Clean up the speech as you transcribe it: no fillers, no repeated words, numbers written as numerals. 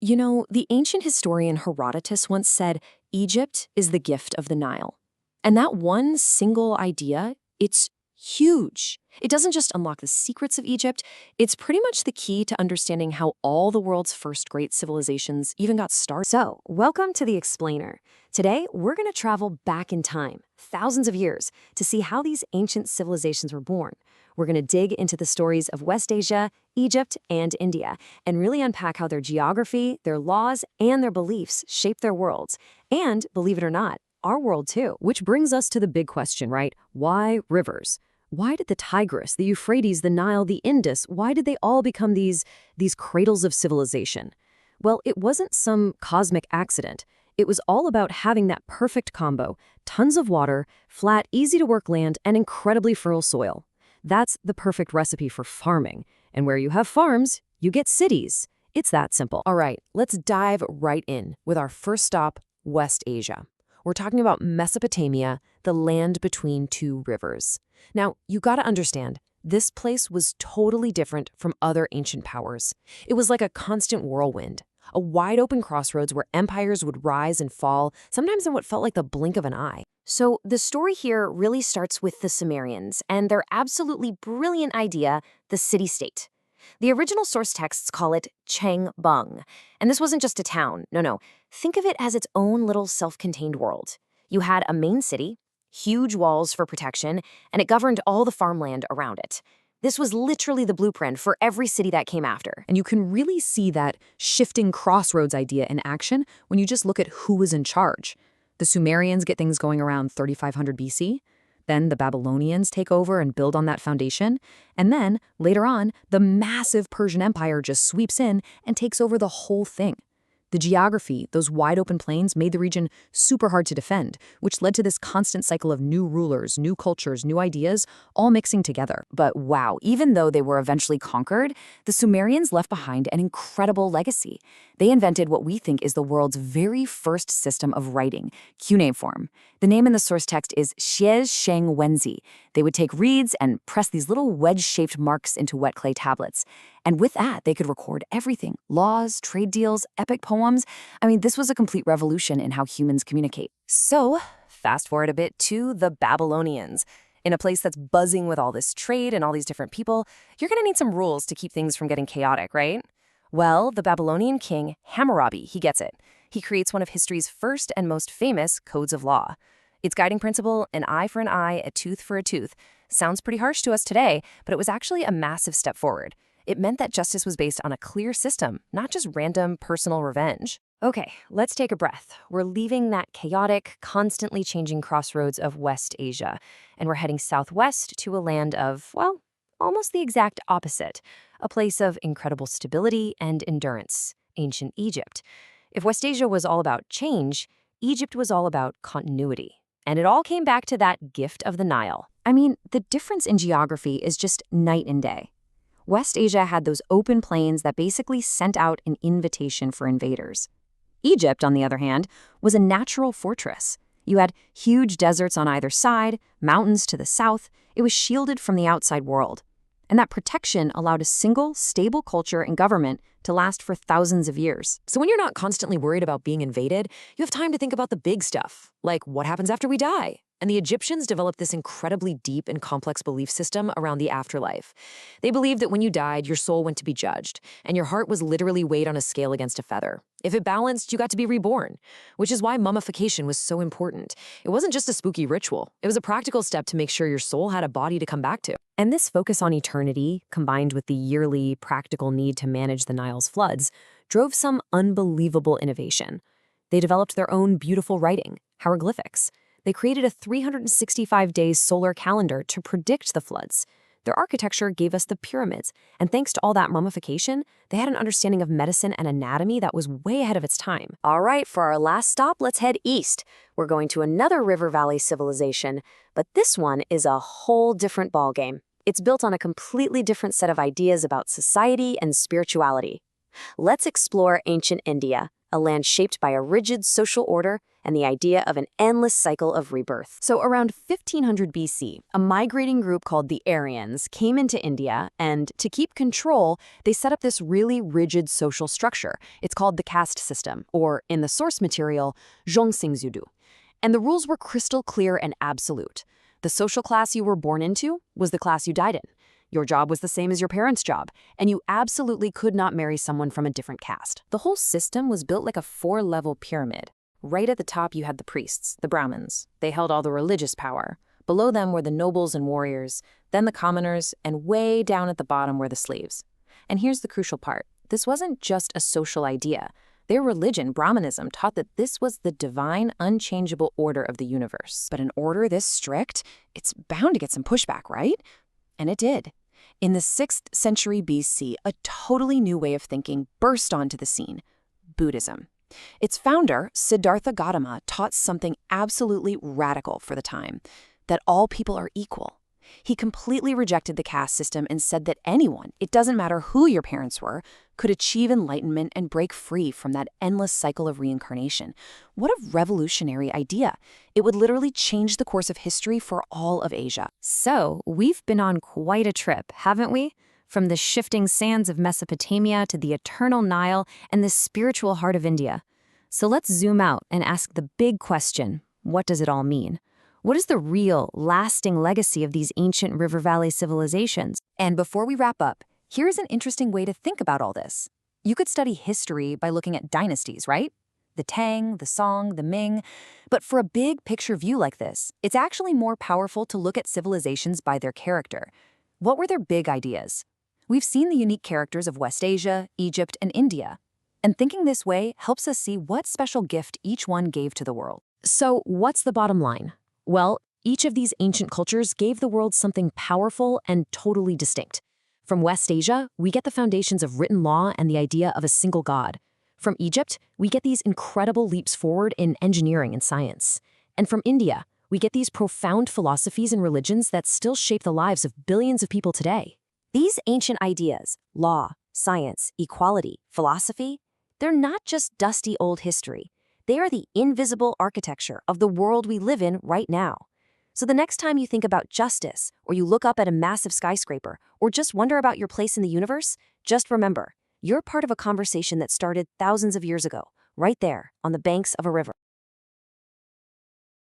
You know, the ancient historian Herodotus once said, Egypt is the gift of the Nile. And that one single idea, it's huge. It doesn't just unlock the secrets of Egypt, it's pretty much the key to understanding how all the world's first great civilizations even got started. So, welcome to The Explainer. Today, we're going to travel back in time, thousands of years, to see how these ancient civilizations were born. We're going to dig into the stories of West Asia, Egypt, and India, and really unpack how their geography, their laws, and their beliefs shaped their worlds. And, believe it or not, our world too. Which brings us to the big question, right? Why rivers? Why did the Tigris, the Euphrates, the Nile, the Indus, why did they all become these cradles of civilization? Well, it wasn't some cosmic accident. It was all about having that perfect combo: tons of water, flat, easy-to-work land, and incredibly fertile soil. That's the perfect recipe for farming. And where you have farms, you get cities. It's that simple. All right, let's dive right in with our first stop, West Asia. We're talking about Mesopotamia, the land between two rivers. Now, you gotta understand, this place was totally different from other ancient powers. It was like a constant whirlwind, a wide-open crossroads where empires would rise and fall, sometimes in what felt like the blink of an eye. So the story here really starts with the Sumerians and their absolutely brilliant idea, the city-state. The original source texts call it Chang Bung, and this wasn't just a town. No. Think of it as its own little self-contained world. You had a main city, huge walls for protection, and it governed all the farmland around it. This was literally the blueprint for every city that came after. And you can really see that shifting crossroads idea in action when you just look at who was in charge. The Sumerians get things going around 3500 BC. Then the Babylonians take over and build on that foundation. And then, later on, the massive Persian Empire just sweeps in and takes over the whole thing. The geography, those wide-open plains, made the region super hard to defend, which led to this constant cycle of new rulers, new cultures, new ideas, all mixing together. But wow, even though they were eventually conquered, the Sumerians left behind an incredible legacy. They invented what we think is the world's very first system of writing, cuneiform. The name in the source text is Xiez Sheng Wenzi. They would take reeds and press these little wedge-shaped marks into wet clay tablets. And with that, they could record everything: laws, trade deals, epic poems. I mean, this was a complete revolution in how humans communicate. So, fast forward a bit to the Babylonians. In a place that's buzzing with all this trade and all these different people, you're gonna need some rules to keep things from getting chaotic, right? Well, the Babylonian king, Hammurabi, he gets it. He creates one of history's first and most famous codes of law. Its guiding principle, an eye for an eye, a tooth for a tooth, sounds pretty harsh to us today, but it was actually a massive step forward. It meant that justice was based on a clear system, not just random personal revenge. Okay, let's take a breath. We're leaving that chaotic, constantly changing crossroads of West Asia, and we're heading southwest to a land of, well, almost the exact opposite, a place of incredible stability and endurance, ancient Egypt. If West Asia was all about change, Egypt was all about continuity. And it all came back to that gift of the Nile. I mean, the difference in geography is just night and day. West Asia had those open plains that basically sent out an invitation for invaders. Egypt, on the other hand, was a natural fortress. You had huge deserts on either side, mountains to the south. It was shielded from the outside world. And that protection allowed a single, stable culture and government to last for thousands of years. So when you're not constantly worried about being invaded, you have time to think about the big stuff, like what happens after we die. And the Egyptians developed this incredibly deep and complex belief system around the afterlife. They believed that when you died, your soul went to be judged, and your heart was literally weighed on a scale against a feather. If it balanced, you got to be reborn, which is why mummification was so important. It wasn't just a spooky ritual. It was a practical step to make sure your soul had a body to come back to. And this focus on eternity, combined with the yearly practical need to manage the Nile's floods, drove some unbelievable innovation. They developed their own beautiful writing, hieroglyphics. They created a 365-day solar calendar to predict the floods. Their architecture gave us the pyramids, and thanks to all that mummification, they had an understanding of medicine and anatomy that was way ahead of its time. All right, for our last stop, let's head east. We're going to another river valley civilization, but this one is a whole different ballgame. It's built on a completely different set of ideas about society and spirituality. Let's explore ancient India, a land shaped by a rigid social order and the idea of an endless cycle of rebirth. So around 1500 BC, a migrating group called the Aryans came into India, and to keep control, they set up this really rigid social structure. It's called the caste system, or in the source material, zhongsingzudu. And the rules were crystal clear and absolute. The social class you were born into was the class you died in. Your job was the same as your parents' job, and you absolutely could not marry someone from a different caste. The whole system was built like a 4-level pyramid. Right at the top you had the priests, the Brahmins. They held all the religious power. Below them were the nobles and warriors, then the commoners, and way down at the bottom were the slaves. And here's the crucial part. This wasn't just a social idea. Their religion, Brahmanism, taught that this was the divine, unchangeable order of the universe. But an order this strict, it's bound to get some pushback, right? And it did. In the 6th century BC, a totally new way of thinking burst onto the scene: Buddhism. Its founder, Siddhartha Gautama, taught something absolutely radical for the time: that all people are equal. He completely rejected the caste system and said that anyone, it doesn't matter who your parents were, could achieve enlightenment and break free from that endless cycle of reincarnation. What a revolutionary idea. It would literally change the course of history for all of Asia. So, we've been on quite a trip, haven't we? From the shifting sands of Mesopotamia to the eternal Nile and the spiritual heart of India. So let's zoom out and ask the big question: what does it all mean? What is the real, lasting legacy of these ancient river valley civilizations? And before we wrap up, here's an interesting way to think about all this. You could study history by looking at dynasties, right? The Tang, the Song, the Ming. But for a big picture view like this, it's actually more powerful to look at civilizations by their character. What were their big ideas? We've seen the unique characters of West Asia, Egypt, and India. And thinking this way helps us see what special gift each one gave to the world. So what's the bottom line? Well, each of these ancient cultures gave the world something powerful and totally distinct. From West Asia, we get the foundations of written law and the idea of a single god. From Egypt, we get these incredible leaps forward in engineering and science. And from India, we get these profound philosophies and religions that still shape the lives of billions of people today. These ancient ideas, law, science, equality, philosophy, they're not just dusty old history. They are the invisible architecture of the world we live in right now. So the next time you think about justice, or you look up at a massive skyscraper, or just wonder about your place in the universe, just remember, you're part of a conversation that started thousands of years ago, right there on the banks of a river.